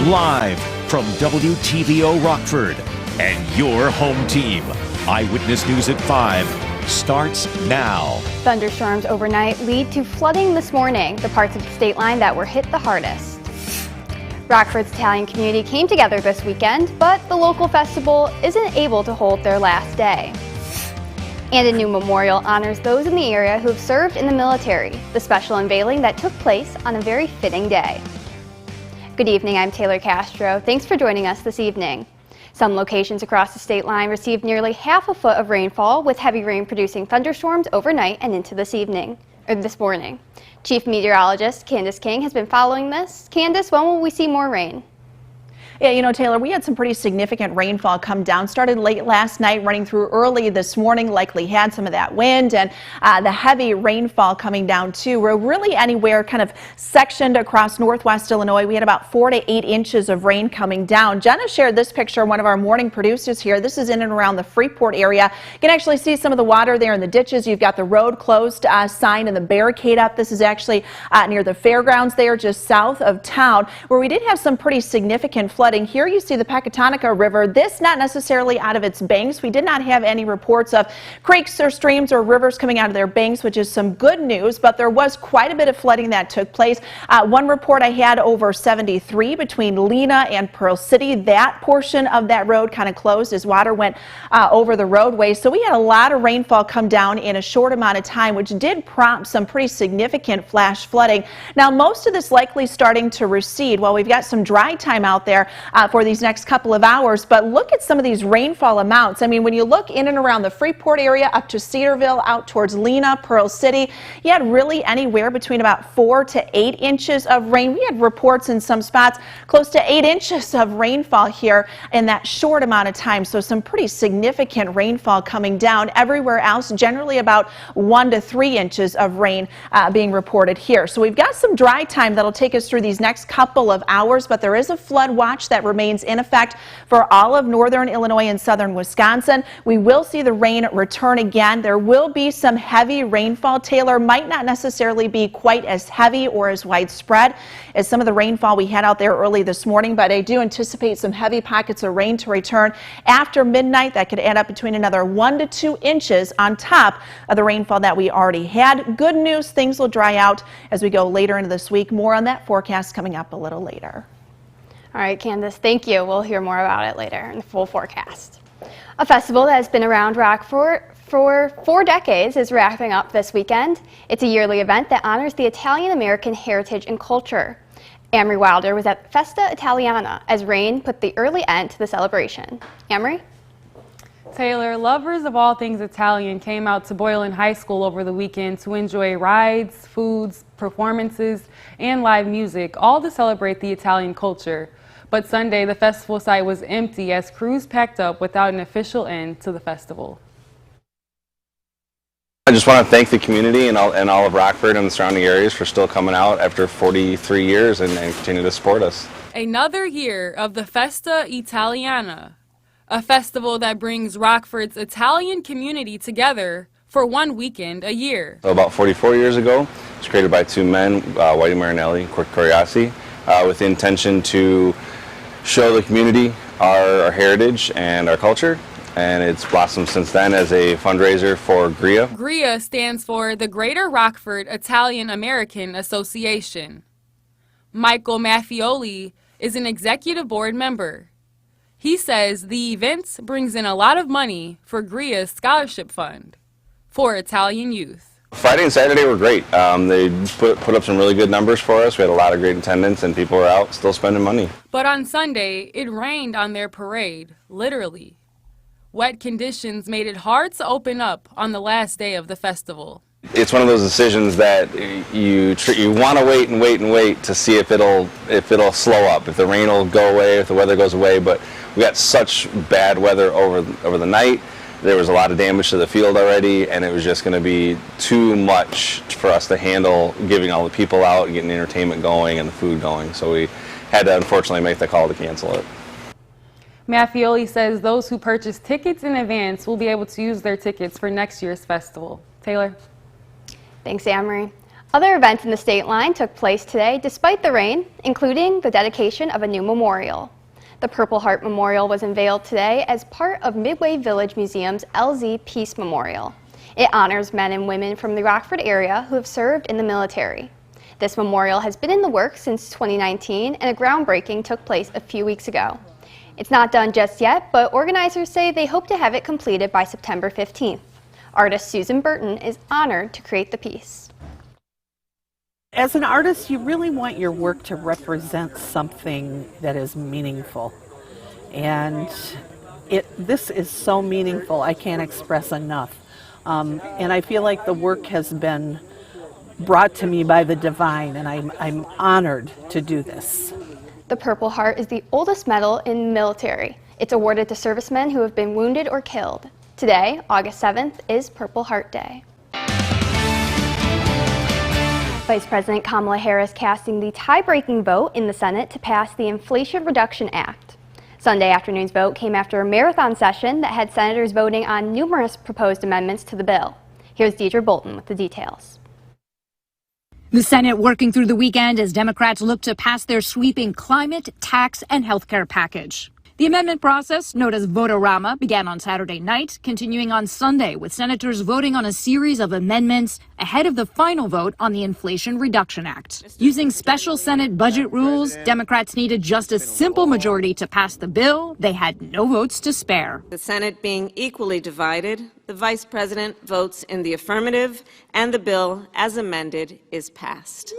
live from WTVO Rockford and your home team. Eyewitness News at 5 starts now. Thunderstorms overnight lead to flooding this morning, the parts of the state line that were hit the hardest. Rockford's Italian community came together this weekend, but the local festival isn't able to hold their last day. And a new memorial honors those in the area who have served in the military, the special unveiling that took place on a very fitting day. Good evening, I'm Taylor Castro. Thanks for joining us this evening. Some locations across the state line received nearly half a foot of rainfall, with heavy rain producing thunderstorms overnight and into this morning. Chief Meteorologist Candace King has been following this. Candace, when will we see more rain? Yeah, you know, Taylor, we had some pretty significant rainfall come down. Started late last night, running through early this morning, likely had some of that wind and the heavy rainfall coming down too. We're really anywhere kind of sectioned across northwest Illinois. We had about 4 to 8 inches of rain coming down. Jenna shared this picture, one of our morning producers here. This is in and around the Freeport area. You can actually see some of the water there in the ditches. You've got the road closed sign and the barricade up. This is actually near the fairgrounds there, just south of town, where we did have some pretty significant flooding. Here you see the Pecatonica River. This not necessarily out of its banks. We did not have any reports of creeks or streams or rivers coming out of their banks, which is some good news, but there was quite a bit of flooding that took place. One report I had over 73 between Lena and Pearl City. That portion of that road kind of closed as water went over the roadway. So we had a lot of rainfall come down in a short amount of time, which did prompt some pretty significant flash flooding. Now, most of this likely starting to recede. Well, we've got some dry time out there for these next couple of hours, but look at some of these rainfall amounts. I mean, when you look in and around the Freeport area up to Cedarville, out towards Lena, Pearl City, you had really anywhere between about 4 to 8 inches of rain. We had reports in some spots close to 8 inches of rainfall here in that short amount of time. So some pretty significant rainfall coming down. Everywhere else, generally about 1 to 3 inches of rain being reported here. So we've got some dry time that'll take us through these next couple of hours, but there is a flood watch that remains in effect for all of northern Illinois and southern Wisconsin. We will see the rain return again. There will be some heavy rainfall. Taylor, might not necessarily be quite as heavy or as widespread as some of the rainfall we had out there early this morning, but I do anticipate some heavy pockets of rain to return after midnight. That could add up between another 1 to 2 inches on top of the rainfall that we already had. Good news, things will dry out as we go later into this week. More on that forecast coming up a little later. All right, Candace, thank you. We'll hear more about it later in the full forecast. A festival that has been around Rockford for 4 decades is wrapping up this weekend. It's a yearly event that honors the Italian-American heritage and culture. Amory Wilder was at Festa Italiana as rain put the early end to the celebration. Amory? Taylor, lovers of all things Italian came out to Boylan High School over the weekend to enjoy rides, foods, performances, and live music, all to celebrate the Italian culture. But Sunday, the festival site was empty as crews packed up without an official end to the festival. I just want to thank the community and all of Rockford and the surrounding areas for still coming out after 43 years and continue to support us. Another year of the Festa Italiana, a festival that brings Rockford's Italian community together for one weekend a year. So about 44 years ago, it was created by 2 men, Whitey Marinelli and Kurt Coriassi, with the intention to show the community our heritage and our culture, and it's blossomed since then as a fundraiser for GRIA. GRIA stands for the Greater Rockford Italian American Association. Michael Maffioli is an executive board member. He says the event brings in a lot of money for GRIA's scholarship fund for Italian youth. Friday and Saturday were great. They put up some really good numbers for us. We had a lot of great attendance and people were out still spending money. But on Sunday, it rained on their parade, literally. Wet conditions made it hard to open up on the last day of the festival. It's one of those decisions that you want to wait and wait and wait to see if it'll slow up, if the rain will go away, if the weather goes away. But we got such bad weather over the night. There was a lot of damage to the field already, and it was just going to be too much for us to handle, giving all the people out, getting the entertainment going and the food going. So we had to unfortunately make the call to cancel it. Maffioli says those who purchase tickets in advance will be able to use their tickets for next year's festival. Taylor? Thanks, Amory. Other events in the state line took place today despite the rain, including the dedication of a new memorial. The Purple Heart Memorial was unveiled today as part of Midway Village Museum's LZ Peace Memorial. It honors men and women from the Rockford area who have served in the military. This memorial has been in the works since 2019, and a groundbreaking took place a few weeks ago. It's not done just yet, but organizers say they hope to have it completed by September 15th. Artist Susan Burton is honored to create the piece. As an artist, you really want your work to represent something that is meaningful. And this is so meaningful, I can't express enough. And I feel like the work has been brought to me by the divine, and I'm honored to do this. The Purple Heart is the oldest medal in the military. It's awarded to servicemen who have been wounded or killed. Today, August 7th, is Purple Heart Day. Vice President Kamala Harris casting the tie-breaking vote in the Senate to pass the Inflation Reduction Act. Sunday afternoon's vote came after a marathon session that had senators voting on numerous proposed amendments to the bill. Here's Deidre Bolton with the details. The Senate working through the weekend as Democrats look to pass their sweeping climate, tax, and health care package. The amendment process, known as Votorama, began on Saturday night, continuing on Sunday with senators voting on a series of amendments ahead of the final vote on the Inflation Reduction Act. Using special Senate budget rules, Democrats needed just a simple majority to pass the bill. They had no votes to spare. The Senate being equally divided, the Vice President votes in the affirmative, and the bill, as amended, is passed.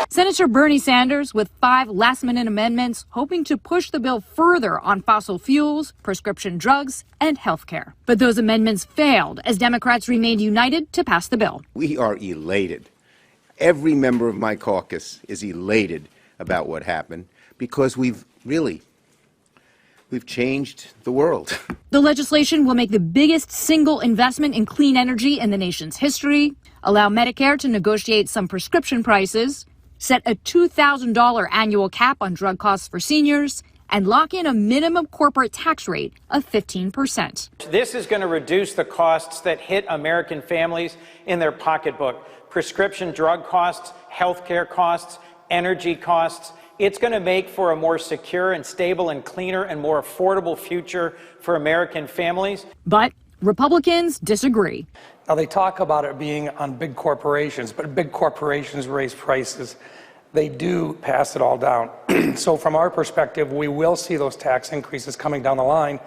Senator Bernie Sanders with 5 last-minute amendments hoping to push the bill further on fossil fuels, prescription drugs, and health care. But those amendments failed as Democrats remained united to pass the bill. We are elated. Every member of my caucus is elated about what happened because we've changed the world. The legislation will make the biggest single investment in clean energy in the nation's history, allow Medicare to negotiate some prescription prices, set a $2,000 annual cap on drug costs for seniors, and lock in a minimum corporate tax rate of 15%. This is going to reduce the costs that hit American families in their pocketbook. Prescription drug costs, health care costs, energy costs. It's going to make for a more secure and stable and cleaner and more affordable future for American families. But Republicans disagree. Now, they talk about it being on big corporations, but big corporations raise prices. They do pass it all down. So from our perspective, we will see those tax increases coming down the line,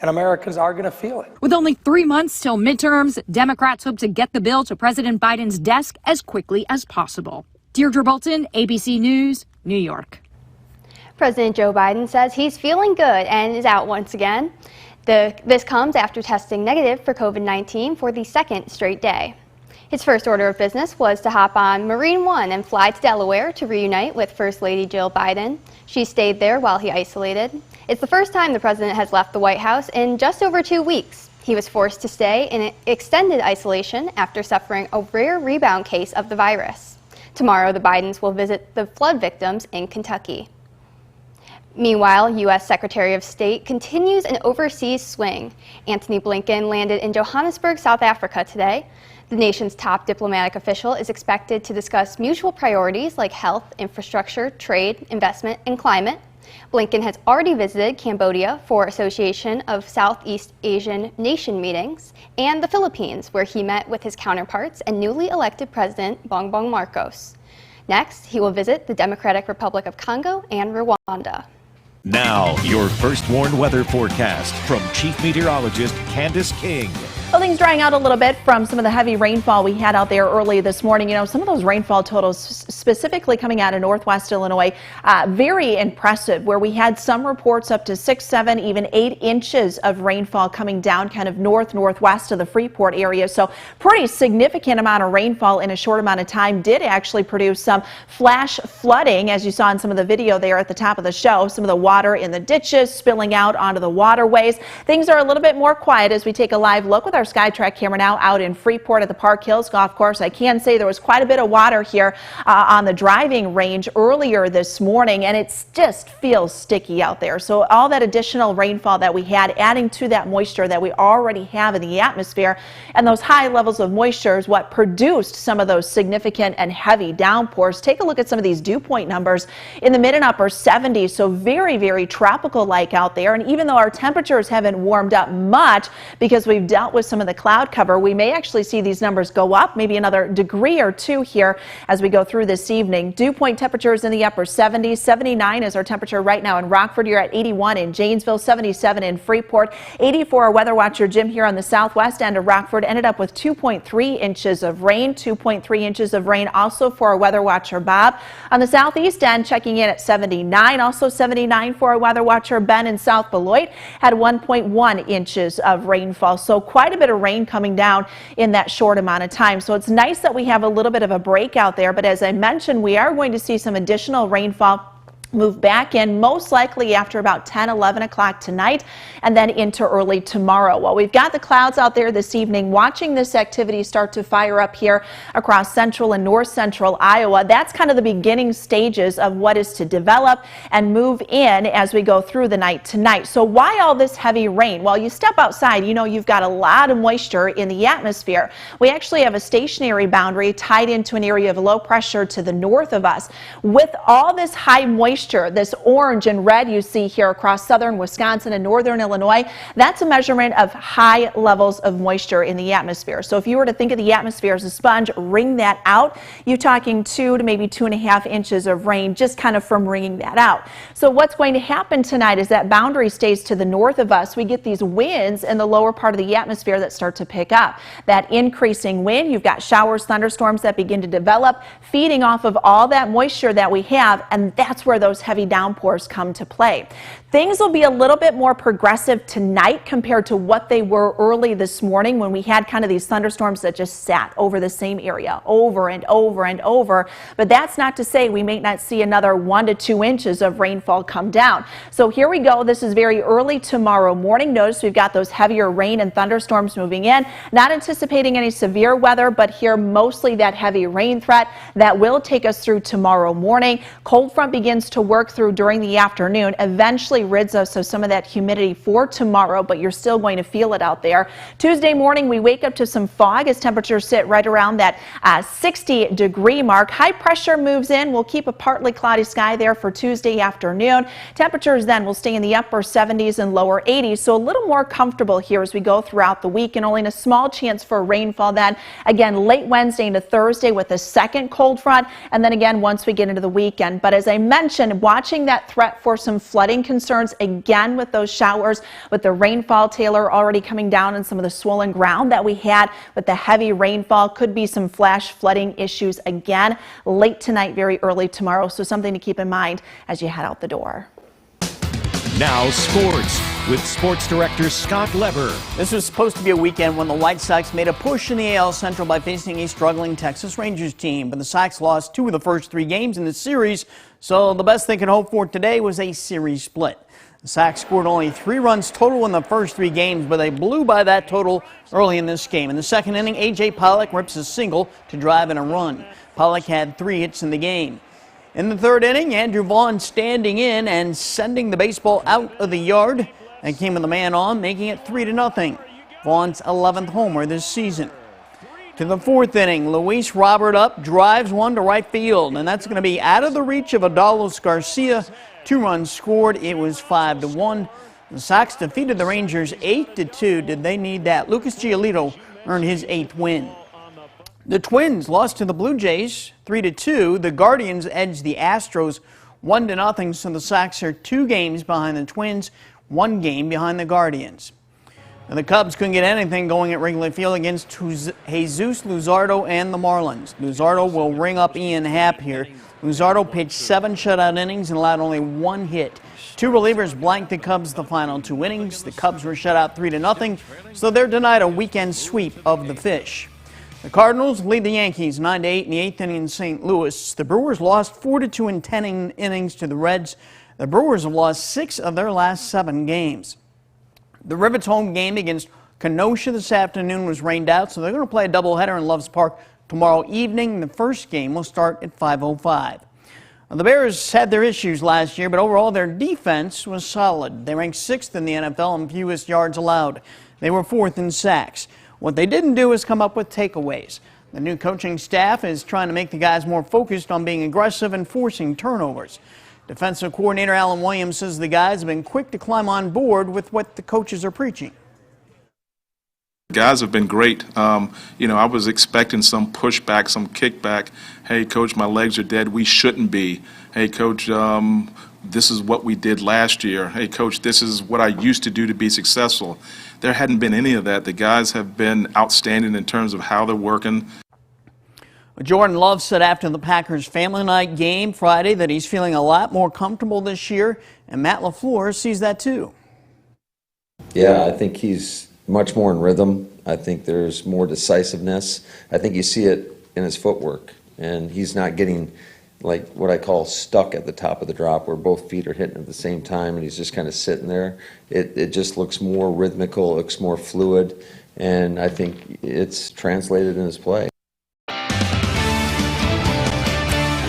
and Americans are going to feel it. With only 3 months till midterms, Democrats hope to get the bill to President Biden's desk as quickly as possible. Deirdre Bolton, ABC News, New York. President Joe Biden says he's feeling good and is out once again. This comes after testing negative for COVID-19 for the second straight day. His first order of business was to hop on Marine One and fly to Delaware to reunite with First Lady Jill Biden. She stayed there while he isolated. It's the first time the president has left the White House in just over 2 weeks. He was forced to stay in extended isolation after suffering a rare rebound case of the virus. Tomorrow, the Bidens will visit the flood victims in Kentucky. Meanwhile, U.S. Secretary of State continues an overseas swing. Antony Blinken landed in Johannesburg, South Africa today. The nation's top diplomatic official is expected to discuss mutual priorities like health, infrastructure, trade, investment, and climate. Blinken has already visited Cambodia for Association of Southeast Asian Nation meetings and the Philippines, where he met with his counterparts and newly elected President Bongbong Marcos. Next, he will visit the Democratic Republic of Congo and Rwanda. Now, your first warned weather forecast from Chief Meteorologist Candace King. Well, things drying out a little bit from some of the heavy rainfall we had out there early this morning. You know, some of those rainfall totals specifically coming out of northwest Illinois, very impressive, where we had some reports up to 6, 7, even 8 inches of rainfall coming down kind of northwest of the Freeport area. So pretty significant amount of rainfall in a short amount of time did actually produce some flash flooding, as you saw in some of the video there at the top of the show. Some of the water in the ditches spilling out onto the waterways. Things are a little bit more quiet as we take a live look with our our SkyTrack camera now out in Freeport at the Park Hills Golf Course. I can say there was quite a bit of water here on the driving range earlier this morning, and it just feels sticky out there. So all that additional rainfall that we had, adding to that moisture that we already have in the atmosphere, and those high levels of moisture is what produced some of those significant and heavy downpours. Take a look at some of these dew point numbers in the mid and upper 70s, so very, very tropical-like out there. And even though our temperatures haven't warmed up much because we've dealt with some of the cloud cover, we may actually see these numbers go up maybe another degree or two here as we go through this evening. Dew point temperatures in the upper 70s. 79 is our temperature right now in Rockford. You're at 81 in Janesville, 77 in Freeport, 84. Our weather watcher Jim here on the southwest end of Rockford ended up with 2.3 inches of rain. 2.3 inches of rain also for our weather watcher Bob. On the southeast end, checking in at 79. Also 79 for our weather watcher Ben in South Beloit, had 1.1 inches of rainfall. So quite a bit of rain coming down in that short amount of time. So it's nice that we have a little bit of a break out there. But as I mentioned, we are going to see some additional rainfall move back in, most likely after about 10, 11 o'clock tonight and then into early tomorrow. Well, we've got the clouds out there this evening, watching this activity start to fire up here across central and north central Iowa. That's kind of the beginning stages of what is to develop and move in as we go through the night tonight. So why all this heavy rain? Well, you step outside, you know you've got a lot of moisture in the atmosphere. We actually have a stationary boundary tied into an area of low pressure to the north of us. With all this high moisture, this orange and red you see here across southern Wisconsin and northern Illinois, that's a measurement of high levels of moisture in the atmosphere. So if you were to think of the atmosphere as a sponge, wring that out, you're talking 2 to maybe 2.5 inches of rain just kind of from wringing that out. So what's going to happen tonight is that boundary stays to the north of us. We get these winds in the lower part of the atmosphere that start to pick up. That increasing wind, you've got showers, thunderstorms that begin to develop, feeding off of all that moisture that we have, and that's where those heavy downpours come to play. Things will be a little bit more progressive tonight compared to what they were early this morning when we had kind of these thunderstorms that just sat over the same area over and over and over. But that's not to say we may not see another 1 to 2 inches of rainfall come down. So here we go. This is very early tomorrow morning. Notice we've got those heavier rain and thunderstorms moving in. Not anticipating any severe weather, but here mostly that heavy rain threat that will take us through tomorrow morning. Cold front begins to work through during the afternoon, eventually rids us of some of that humidity for tomorrow, but you're still going to feel it out there. Tuesday morning, we wake up to some fog as temperatures sit right around that 60-degree mark. High pressure moves in. We'll keep a partly cloudy sky there for Tuesday afternoon. Temperatures then will stay in the upper 70s and lower 80s, so a little more comfortable here as we go throughout the week, and only a small chance for rainfall then again late Wednesday into Thursday with a second cold front, and then again once we get into the weekend. But as I mentioned, watching that threat for some flooding concerns again with those showers, with the rainfall, Taylor, already coming down on some of the swollen ground that we had with the heavy rainfall. Could be some flash flooding issues again late tonight, very early tomorrow. So something to keep in mind as you head out the door. Now sports with sports director Scott Leber. This was supposed to be a weekend when the White Sox made a push in the AL Central by facing a struggling Texas Rangers team. But the Sox lost 2 of the first 3 games in the series, so the best they could hope for today was a series split. The Sox scored only 3 runs total in the first 3 games, but they blew by that total early in this game. In the second inning, A.J. Pollock rips a single to drive in a run. Pollock had 3 hits in the game. In the third inning, Andrew Vaughn standing in and sending the baseball out of the yard. And came with a man on, making it 3-0. Vaughn's 11th homer this season. To the fourth inning, Luis Robert up, drives one to right field, and that's going to be out of the reach of Adalos Garcia. 2 runs scored. It was 5-1. The Sox defeated the Rangers 8-2. Did they need that? Lucas Giolito earned his 8th win. The Twins lost to the Blue Jays 3-2. The Guardians edged the Astros 1-0. So the Sox are 2 games behind the Twins, 1 game behind the Guardians. And the Cubs couldn't get anything going at Wrigley Field against Jesus Luzardo and the Marlins. Luzardo will ring up Ian Happ here. Luzardo pitched 7 shutout innings and allowed only 1 hit. 2 relievers blanked the Cubs the final 2 innings. The Cubs were shut out 3-0, so they're denied a weekend sweep of the Fish. The Cardinals lead the Yankees 9-8 in the 8th inning in St. Louis. The Brewers lost 4-2 in 10 innings to the Reds. The Brewers have lost 6 of their last 7 games. The Rivets home game against Kenosha this afternoon was rained out, so they're going to play a doubleheader in Loves Park tomorrow evening. The first game will start at 5:05. The Bears had their issues last year, but overall their defense was solid. They ranked 6th in the NFL in fewest yards allowed. They were 4th in sacks. What they didn't do is come up with takeaways. The new coaching staff is trying to make the guys more focused on being aggressive and forcing turnovers. Defensive coordinator Alan Williams says the guys have been quick to climb on board with what the coaches are preaching. Guys have been great. I was expecting some pushback, some kickback. Hey, coach, my legs are dead. We shouldn't be. Hey, coach, this is what we did last year. Hey, coach, this is what I used to do to be successful. There hadn't been any of that. The guys have been outstanding in terms of how they're working. Jordan Love said after the Packers family night game Friday that he's feeling a lot more comfortable this year, and Matt LaFleur sees that too. Yeah, I think he's much more in rhythm. I think there's more decisiveness. I think you see it in his footwork, and he's not getting like what I call stuck at the top of the drop where both feet are hitting at the same time and he's just kind of sitting there. It just looks more rhythmical, looks more fluid, and I think it's translated in his play.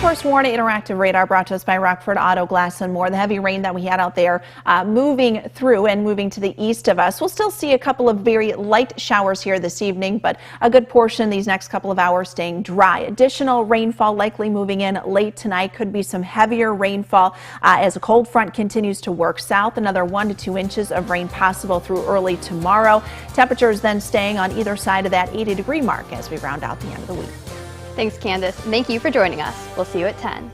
First Warning Interactive Radar brought to us by Rockford Auto Glass and More. The heavy rain that we had out there moving through and moving to the east of us. We'll still see a couple of very light showers here this evening, but a good portion these next couple of hours staying dry. Additional rainfall likely moving in late tonight. Could be some heavier rainfall as a cold front continues to work south. Another 1 to 2 inches of rain possible through early tomorrow. Temperatures then staying on either side of that 80-degree mark as we round out the end of the week. Thanks, Candace. Thank you for joining us. We'll see you at 10.